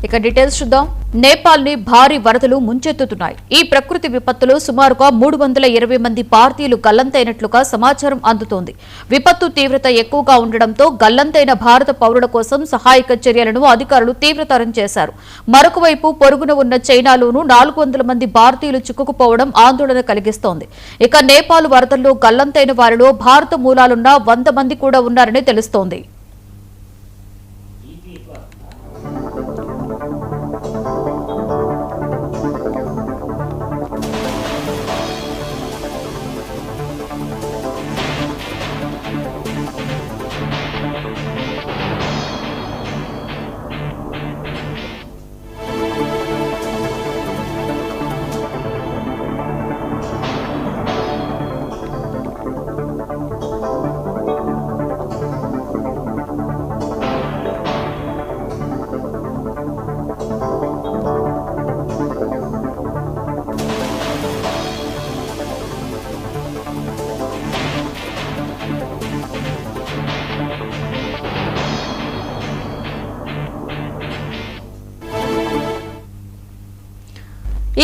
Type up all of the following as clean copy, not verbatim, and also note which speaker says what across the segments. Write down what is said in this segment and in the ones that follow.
Speaker 1: ఇక డీటెయిల్స్ చూద్దాం. నేపాల్ ని భారీ వరదలు ముంచెత్తుతున్నాయి. ఈ ప్రకృతి విపత్తులో సుమారుగా 320 మంది భారతీయులు గల్లంతైనట్లుగా సమాచారం అందుతోంది. విపత్తు తీవ్రత ఎక్కువగా ఉండడంతో గల్లంతైన భారత పౌరుల కోసం సహాయక చర్యలను అధికారులు తీవ్రతరం చేశారు. మరొక వైపు పొరుగున ఉన్న చైనాలోనూ 400 మంది భారతీయులు చిక్కుకుపోవడం ఆందోళన కలిగిస్తోంది. ఇక నేపాల్ వరదల్లో గల్లంతైన వారిలో భారత మూలాలున్న 100 మంది కూడా ఉన్నారని తెలుస్తోంది.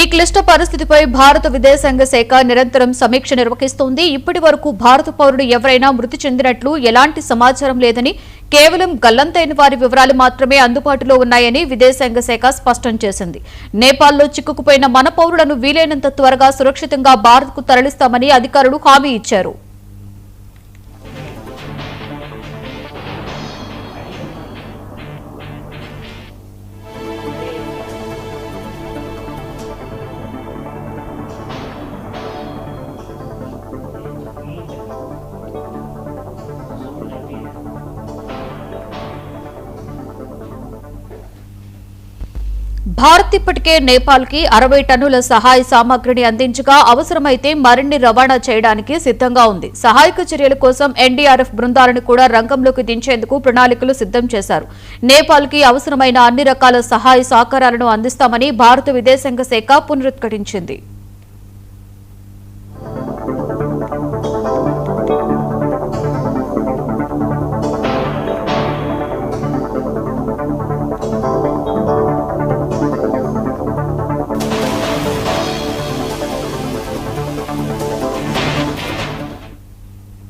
Speaker 1: ఈ క్లిష్ట పరిస్థితిపై భారత విదేశాంగ శాఖ నిరంతరం సమీక్ష నిర్వహిస్తోంది. ఇప్పటి వరకు భారత పౌరుడు ఎవరైనా మృతి చెందినట్లు ఎలాంటి సమాచారం లేదని, కేవలం గల్లంతైన వారి వివరాలు మాత్రమే అందుబాటులో ఉన్నాయని విదేశాంగ శాఖ స్పష్టం చేసింది. నేపాల్లో చిక్కుకుపోయిన మన పౌరులను వీలైనంత త్వరగా సురక్షితంగా భారత్కు తరలిస్తామని అధికారులు హామీ ఇచ్చారు. భారత్ ఇప్పటికే నేపాల్ కి 60 టన్నుల సహాయ సామగ్రిని అందించగా అవసరమైతే మరిన్ని రవాణా చేయడానికి సిద్ధంగా ఉంది. సహాయక చర్యల కోసం ఎన్డీఆర్ఎఫ్ బృందాలను కూడా రంగంలోకి దించేందుకు ప్రణాళికలు సిద్ధం చేశారు. నేపాల్ కి అవసరమైన అన్ని రకాల సహాయ సహకారాలను అందిస్తామని భారత విదేశాంగ శాఖ పునరుద్ఘాటించింది.